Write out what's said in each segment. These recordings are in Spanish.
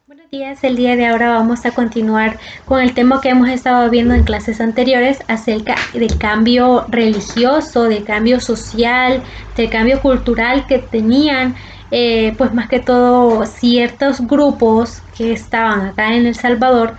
Buenos días, el día de ahora vamos a continuar con el tema que hemos estado viendo en clases anteriores acerca del cambio religioso, del cambio social, del cambio cultural que tenían, pues más que todo ciertos grupos que estaban acá en El Salvador.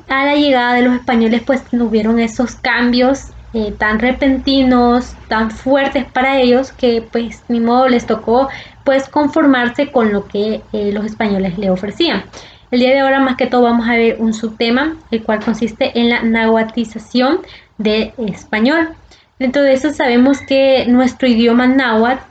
A la llegada de los españoles pues no hubieron esos cambios tan repentinos, tan fuertes para ellos que pues ni modo les tocó pues conformarse con lo que los españoles le ofrecían. El día de ahora más que todo vamos a ver un subtema, el cual consiste en la nahuatización del español. Dentro de eso sabemos que nuestro idioma náhuatl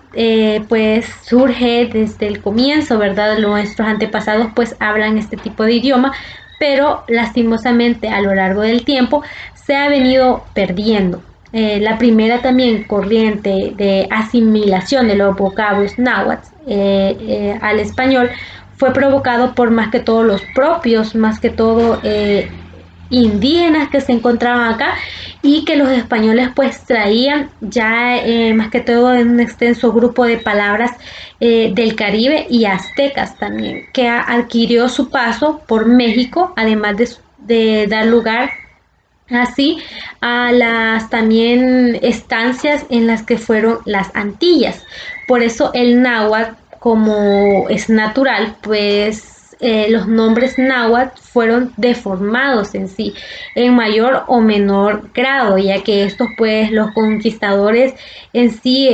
pues surge desde el comienzo, ¿verdad? Nuestros antepasados pues hablan este tipo de idioma, pero lastimosamente a lo largo del tiempo se ha venido perdiendo. La primera también corriente de asimilación de los vocablos náhuatl al español fue provocado por más que todo los propios, más que todo indígenas que se encontraban acá y que los españoles pues traían ya más que todo en un extenso grupo de palabras del Caribe y aztecas también, que adquirió su paso por México, además de dar lugar así a las también estancias en las que fueron las Antillas. Por eso el náhuatl, como es natural, pues los nombres náhuatl fueron deformados en sí, en mayor o menor grado, ya que estos pues los conquistadores en sí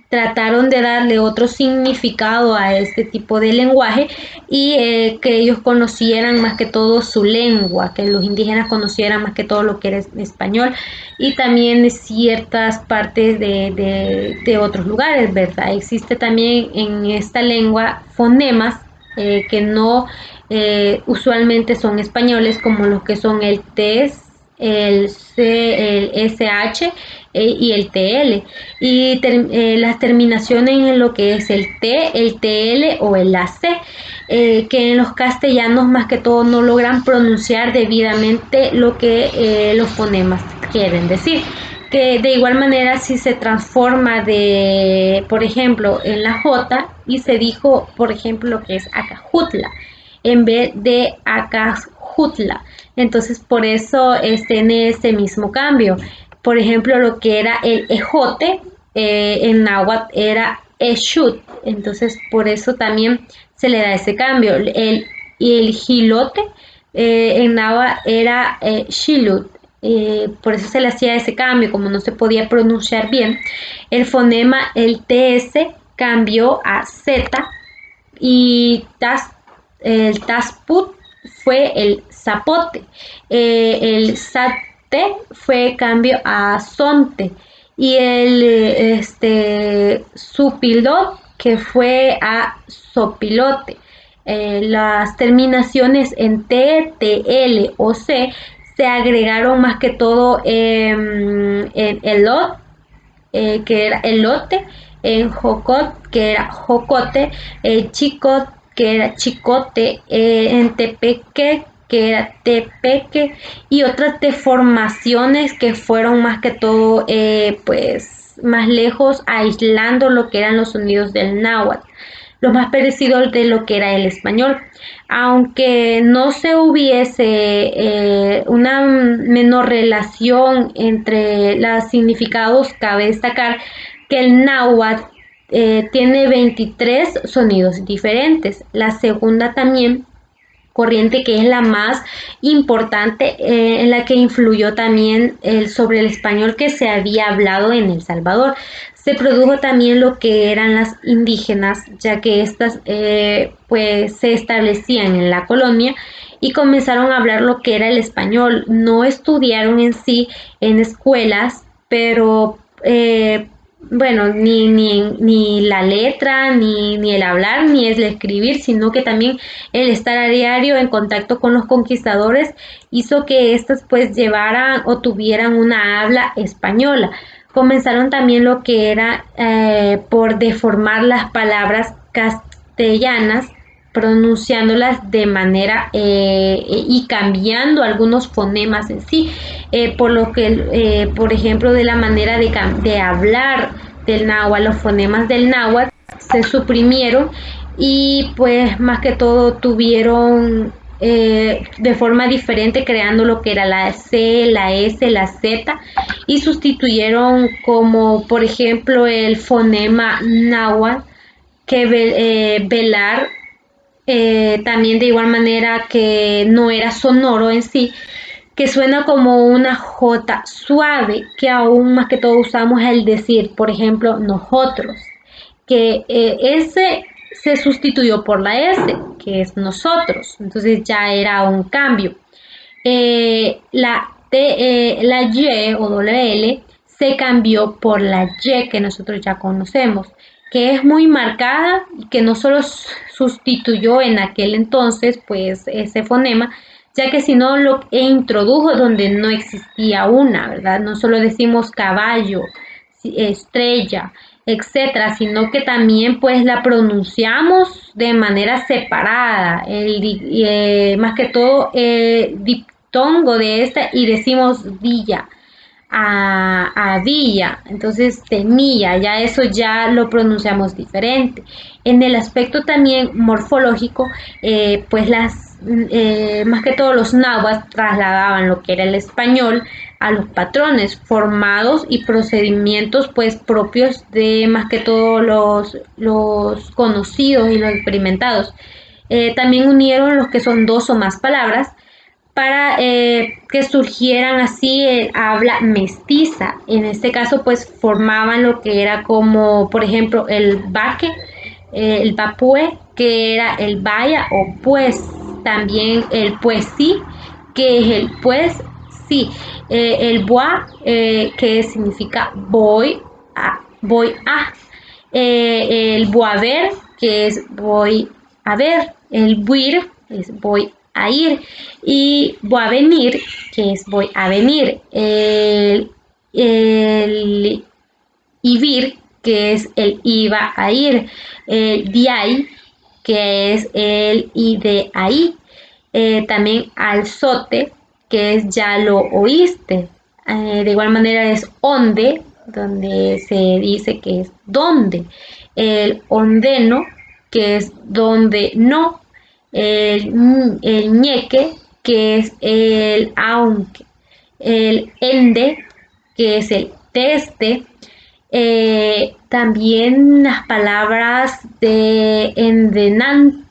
trataron de darle otro significado a este tipo de lenguaje y que ellos conocieran más que todo su lengua, que los indígenas conocieran más que todo lo que era español y también ciertas partes de otros lugares, ¿verdad? Existe también en esta lengua fonemas que no usualmente son españoles, como los que son el T, el C, el SH y el TL y las terminaciones en lo que es el T, el TL o el AC, que en los castellanos más que todo no logran pronunciar debidamente lo que los fonemas quieren decir, que de igual manera si se transforma de, por ejemplo, en la J y se dijo, por ejemplo, lo que es Acajutla en vez de Acajutla. Entonces, por eso tiene ese mismo cambio. Por ejemplo, lo que era el ejote en náhuatl era eshut. Entonces, por eso también se le da ese cambio. Y el gilote en náhuatl era shilut. Por eso se le hacía ese cambio, como no se podía pronunciar bien. El fonema, el TS, cambió a Z y el Tasput fue el zapote, el Sate fue cambio a Sonte y el Supilot que fue a Sopilote. Las terminaciones en T, TL o C se agregaron más que todo en elot, que era elote, en jocot, que era jocote, chicot, que era chicote, en tepeque, que era tepeque, y otras deformaciones que fueron más que todo, pues, más lejos, aislando lo que eran los sonidos del náhuatl, lo más parecido de lo que era el español. Aunque no se hubiese una menor relación entre los significados, cabe destacar que el náhuatl tiene 23 sonidos diferentes. La segunda también corriente que es la más importante en la que influyó también sobre el español que se había hablado en El Salvador. Se produjo también lo que eran las indígenas, ya que estas pues se establecían en la colonia y comenzaron a hablar lo que era el español. No estudiaron en sí en escuelas, pero bueno, ni la letra, ni el hablar, ni el escribir, sino que también el estar a diario en contacto con los conquistadores hizo que éstas pues llevaran o tuvieran una habla española. Comenzaron también lo que era por deformar las palabras castellanas, pronunciándolas de manera y cambiando algunos fonemas en sí, por lo que, por ejemplo, de la manera de hablar del náhuatl, los fonemas del náhuatl se suprimieron y pues más que todo tuvieron de forma diferente, creando lo que era la C, la S, la Z, y sustituyeron como por ejemplo el fonema náhuatl, que velar, también de igual manera que no era sonoro en sí, que suena como una J suave, que aún más que todo usamos el decir, por ejemplo, nosotros, que ese se sustituyó por la S, que es nosotros, entonces ya era un cambio. La Y o doble L se cambió por la Y que nosotros ya conocemos, que es muy marcada y que no solo sustituyó en aquel entonces pues ese fonema, ya que si no lo introdujo donde no existía una, ¿verdad? No solo decimos caballo, estrella, etcétera, sino que también pues la pronunciamos de manera separada, más que todo diptongo de esta, y decimos villa a villa, entonces temilla, ya eso ya lo pronunciamos diferente. En el aspecto también morfológico, pues más que todo los náhuatl trasladaban lo que era el español a los patrones formados y procedimientos pues propios de más que todo los conocidos y los experimentados. También unieron los que son dos o más palabras para que surgieran así el habla mestiza. En este caso, pues formaban lo que era como, por ejemplo, el baque, el vapue, que era el vaya o pues, también el pues sí, que es el pues sí, el bois, que significa voy a, el boaver, que es voy a ver, el buir es voy a ir, y voy a venir, que es voy a venir, el ibir, que es el iba a ir, el diay, que es el y de ahí, también alzote, que es ya lo oíste, de igual manera es donde se dice que es donde, el ondeno, que es donde no, el ñeque, que es el aunque, el ende, que es el teste, también las palabras de endenantes,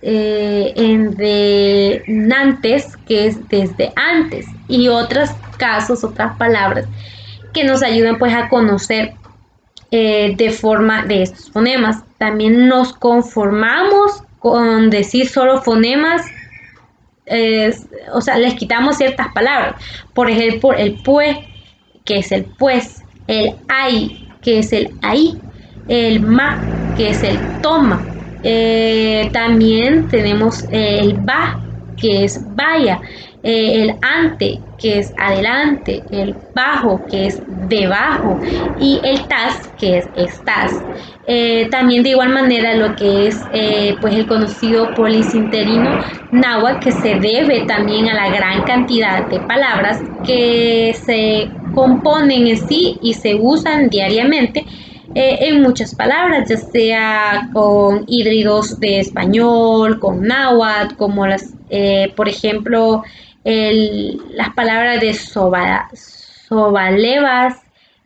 que es desde antes, y otros casos, otras palabras que nos ayudan pues a conocer de forma de estos fonemas. También nos conformamos con decir solo fonemas, o sea, les quitamos ciertas palabras. Por ejemplo, el pue, que es el pues, el ay, que es el ahí, el ma, que es el toma. También tenemos el va, que es vaya, el ante, que es adelante, el bajo, que es debajo, y el tas, que es estás. También de igual manera lo que es pues el conocido polisinterino náhuatl, que se debe también a la gran cantidad de palabras que se componen en sí y se usan diariamente en muchas palabras, ya sea con híbridos de español, con náhuatl, como por ejemplo, las palabras de sobalevas,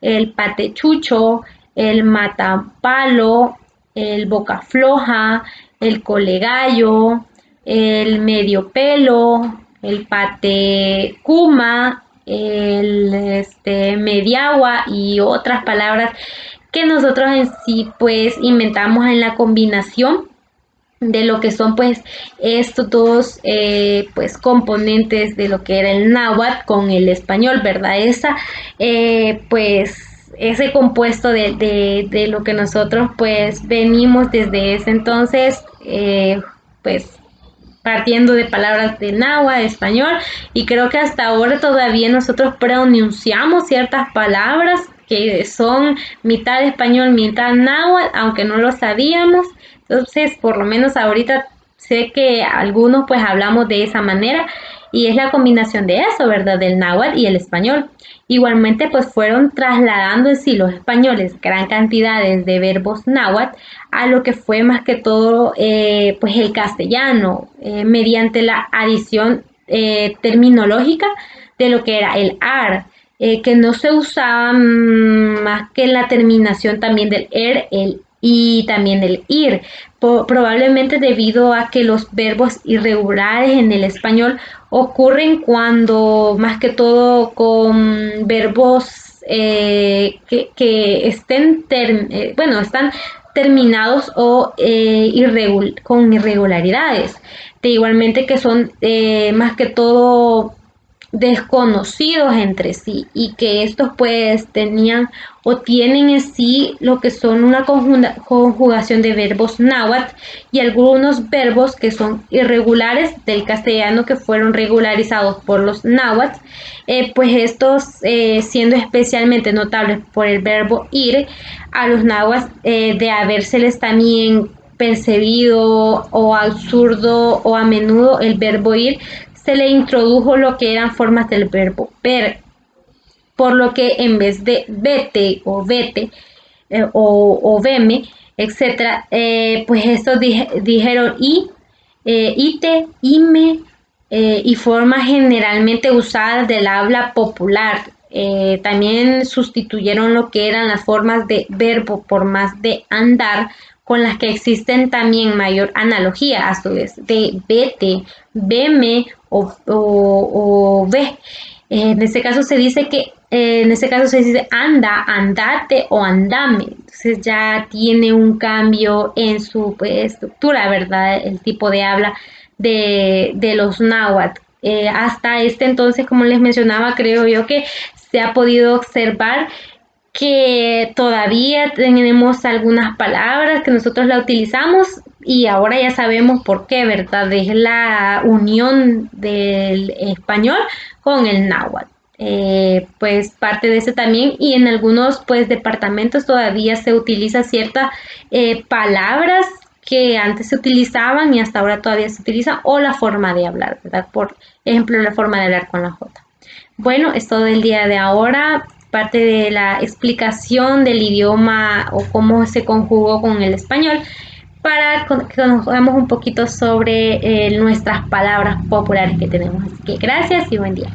el patechucho, el matapalo, el boca floja, el colegallo, el medio pelo, el patecuma, el mediagua y otras palabras que nosotros en sí pues inventamos en la combinación de lo que son pues estos dos pues componentes de lo que era el náhuatl con el español, ¿verdad? Pues ese compuesto de lo que nosotros pues venimos desde ese entonces, pues partiendo de palabras de náhuatl, español, y creo que hasta ahora todavía nosotros pronunciamos ciertas palabras que son mitad español, mitad náhuatl, aunque no lo sabíamos. Entonces, por lo menos ahorita sé que algunos pues hablamos de esa manera y es la combinación de eso, ¿verdad? Del náhuatl y el español. Igualmente pues fueron trasladando en sí los españoles gran cantidades de verbos náhuatl a lo que fue más que todo pues el castellano mediante la adición terminológica de lo que era el ar, que no se usaba más que la terminación también del el y también del ir, probablemente debido a que los verbos irregulares en el español ocurren cuando más que todo con verbos que están terminados o con irregularidades. De igualmente que son más que todo desconocidos entre sí y que estos pues tenían o tienen en sí lo que son una conjugación de verbos náhuatl y algunos verbos que son irregulares del castellano que fueron regularizados por los náhuatl, pues estos siendo especialmente notables por el verbo ir, a los náhuatl de habérseles también percibido o absurdo o a menudo el verbo ir se le introdujo lo que eran formas del verbo ver, por lo que en vez de vete o veme, etcétera, pues estos dijeron ite, ime y formas generalmente usadas del habla popular. También sustituyeron lo que eran las formas de verbo por más de andar, con las que existen también mayor analogía a su vez de vete, veme o ve. En este caso se dice que en este caso se dice anda, andate o andame. Entonces ya tiene un cambio en su pues, estructura, ¿verdad? El tipo de habla de los náhuatl. Hasta este entonces, como les mencionaba, creo yo que se ha podido observar que todavía tenemos algunas palabras que nosotros la utilizamos y ahora ya sabemos por qué, ¿verdad? Es la unión del español con el náhuatl. Pues parte de eso también y en algunos pues departamentos todavía se utiliza ciertas palabras que antes se utilizaban y hasta ahora todavía se utilizan o la forma de hablar, ¿verdad? Por ejemplo, la forma de hablar con la J. Bueno, es todo el día de ahora, parte de la explicación del idioma o cómo se conjugó con el español para que conozcamos un poquito sobre nuestras palabras populares que tenemos. Así que gracias y buen día.